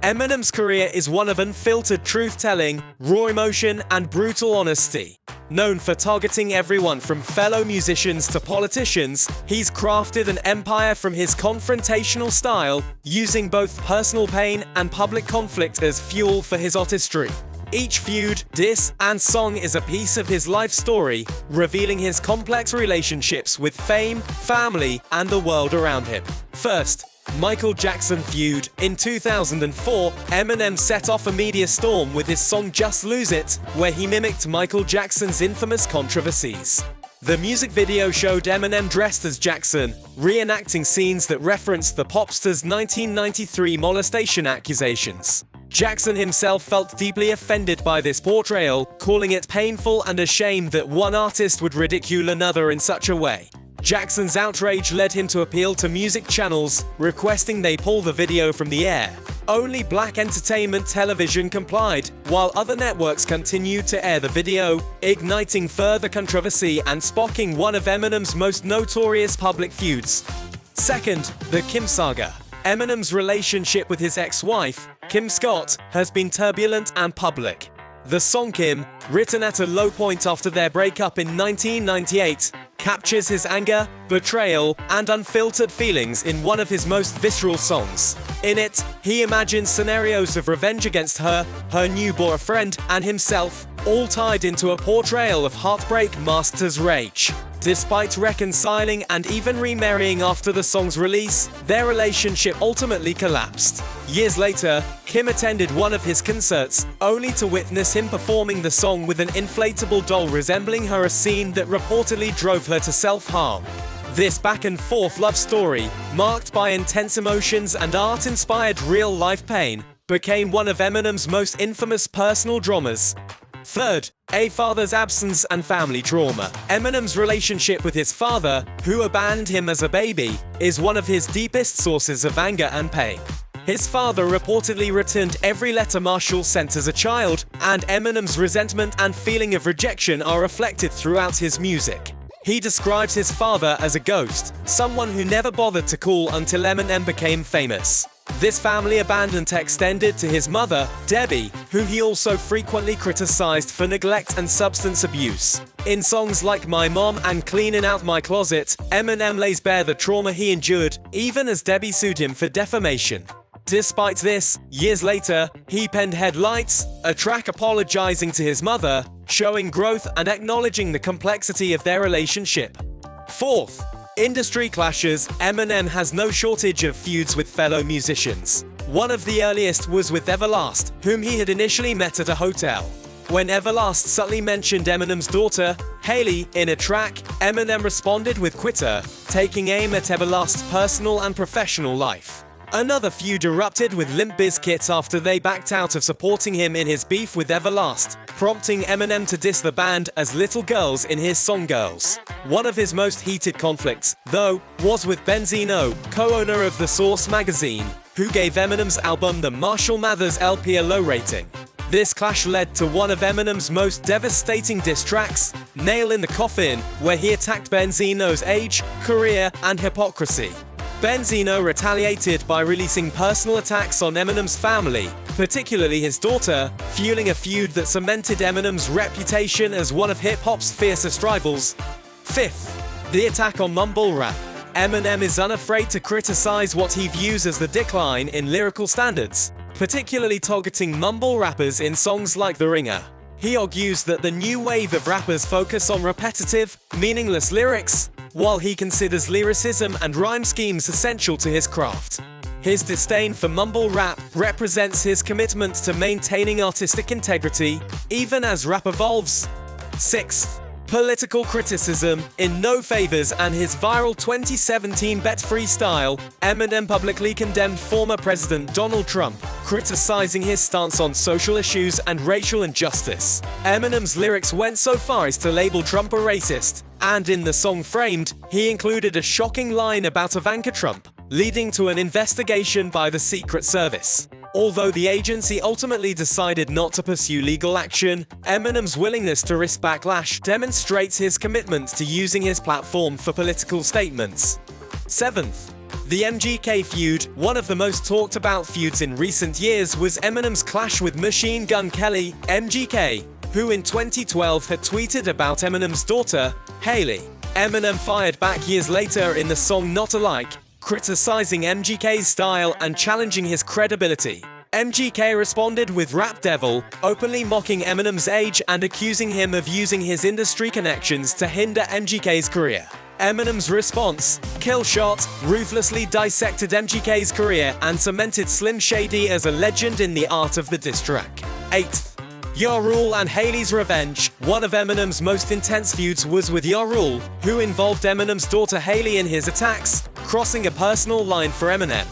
Eminem's career is one of unfiltered truth-telling, raw emotion, and brutal honesty. Known for targeting everyone from fellow musicians to politicians, he's crafted an empire from his confrontational style, using both personal pain and public conflict as fuel for his artistry. Each feud, diss, and song is a piece of his life story, revealing his complex relationships with fame, family, and the world around him. First, Michael Jackson feud. In 2004, Eminem set off a media storm with his song Just Lose It, where he mimicked Michael Jackson's infamous controversies. The music video showed Eminem dressed as Jackson, reenacting scenes that referenced the pop star's 1993 molestation accusations. Jackson himself felt deeply offended by this portrayal, calling it painful and a shame that one artist would ridicule another in such a way. Jackson's outrage led him to appeal to music channels, requesting they pull the video from the air. Only Black Entertainment Television complied, while other networks continued to air the video, igniting further controversy and sparking one of Eminem's most notorious public feuds. Second, the Kim saga. Eminem's relationship with his ex-wife, Kim Scott, has been turbulent and public. The song Kim, written at a low point after their breakup in 1998, captures his anger, betrayal, and unfiltered feelings in one of his most visceral songs. In it, he imagines scenarios of revenge against her, her new boyfriend, and himself, all tied into a portrayal of heartbreak masked as rage. Despite reconciling and even remarrying after the song's release, their relationship ultimately collapsed. Years later, Kim attended one of his concerts, only to witness him performing the song with an inflatable doll resembling her, a scene that reportedly drove her to self-harm. This back-and-forth love story, marked by intense emotions and art-inspired real-life pain, became one of Eminem's most infamous personal dramas. Third, a father's absence and family trauma. Eminem's relationship with his father, who abandoned him as a baby, is one of his deepest sources of anger and pain. His father reportedly returned every letter Marshall sent as a child, and Eminem's resentment and feeling of rejection are reflected throughout his music. He describes his father as a ghost, someone who never bothered to call until Eminem became famous. This family abandonment extended to his mother, Debbie, who he also frequently criticized for neglect and substance abuse. In songs like My Mom and Cleaning Out My Closet, Eminem lays bare the trauma he endured, even as Debbie sued him for defamation. Despite this, years later, he penned Headlights, a track apologizing to his mother, showing growth and acknowledging the complexity of their relationship. Fourth, industry clashes. Eminem has no shortage of feuds with fellow musicians. One of the earliest was with Everlast, whom he had initially met at a hotel. When Everlast subtly mentioned Eminem's daughter, Haley, in a track, Eminem responded with Quitter, taking aim at Everlast's personal and professional life. Another feud erupted with Limp Bizkit after they backed out of supporting him in his beef with Everlast, prompting Eminem to diss the band as Little Girls in his song Girls. One of his most heated conflicts, though, was with Benzino, co-owner of The Source magazine, who gave Eminem's album The Marshall Mathers LP a low rating. This clash led to one of Eminem's most devastating diss tracks, Nail in the Coffin, where he attacked Benzino's age, career, and hypocrisy. Benzino retaliated by releasing personal attacks on Eminem's family, particularly his daughter, fueling a feud that cemented Eminem's reputation as one of hip-hop's fiercest rivals. Fifth, the attack on mumble rap. Eminem is unafraid to criticize what he views as the decline in lyrical standards, particularly targeting mumble rappers in songs like The Ringer. He argues that the new wave of rappers focus on repetitive, meaningless lyrics, while he considers lyricism and rhyme schemes essential to his craft. His disdain for mumble rap represents his commitment to maintaining artistic integrity, even as rap evolves. Sixth, political criticism. In No Favors and his viral 2017 Bet freestyle, Eminem publicly condemned former President Donald Trump, criticizing his stance on social issues and racial injustice. Eminem's lyrics went so far as to label Trump a racist, and in the song Framed, he included a shocking line about Ivanka Trump, leading to an investigation by the Secret Service. Although the agency ultimately decided not to pursue legal action, Eminem's willingness to risk backlash demonstrates his commitment to using his platform for political statements. Seventh, The MGK feud, one of the most talked about feuds in recent years, was Eminem's clash with Machine Gun Kelly, MGK, who in 2012 had tweeted about Eminem's daughter, Hailey. Eminem fired back years later in the song Not Alike, criticizing MGK's style and challenging his credibility. MGK responded with Rap Devil, openly mocking Eminem's age and accusing him of using his industry connections to hinder MGK's career. Eminem's response, Kill Shot, ruthlessly dissected MGK's career and cemented Slim Shady as a legend in the art of the diss track. 8th. Ja Rule and Hailey's Revenge. One of Eminem's most intense feuds was with Ja Rule, who involved Eminem's daughter Hailey in his attacks, crossing a personal line for Eminem.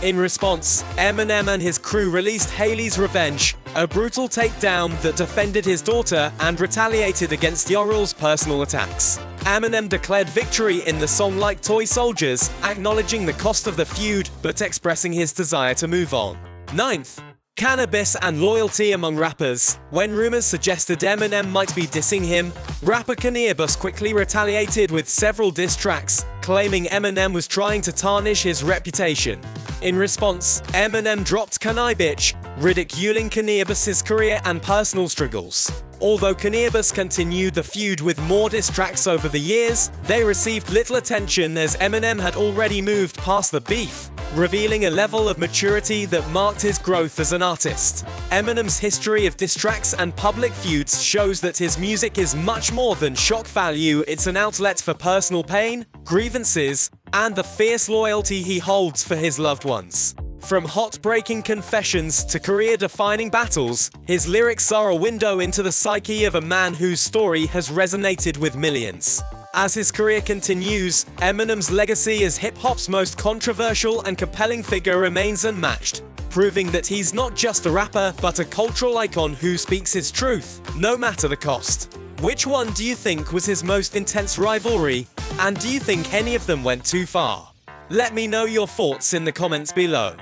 In response, Eminem and his crew released Hailey's Revenge, a brutal takedown that defended his daughter and retaliated against Ja Rule's personal attacks. Eminem declared victory in the song Like Toy Soldiers, acknowledging the cost of the feud but expressing his desire to move on. 9th. Canibus and loyalty among rappers. When rumors suggested Eminem might be dissing him, rapper Canibus quickly retaliated with several diss tracks, claiming Eminem was trying to tarnish his reputation. In response, Eminem dropped Canibus, ridiculing Canibus's career and personal struggles. Although Canibus continued the feud with more diss tracks over the years, they received little attention as Eminem had already moved past the beef, revealing a level of maturity that marked his growth as an artist. Eminem's history of diss tracks and public feuds shows that his music is much more than shock value. It's an outlet for personal pain, grievances, and the fierce loyalty he holds for his loved ones. From heartbreaking confessions to career-defining battles, his lyrics are a window into the psyche of a man whose story has resonated with millions. As his career continues, Eminem's legacy as hip-hop's most controversial and compelling figure remains unmatched, proving that he's not just a rapper but a cultural icon who speaks his truth, no matter the cost. Which one do you think was his most intense rivalry, and do you think any of them went too far? Let me know your thoughts in the comments below.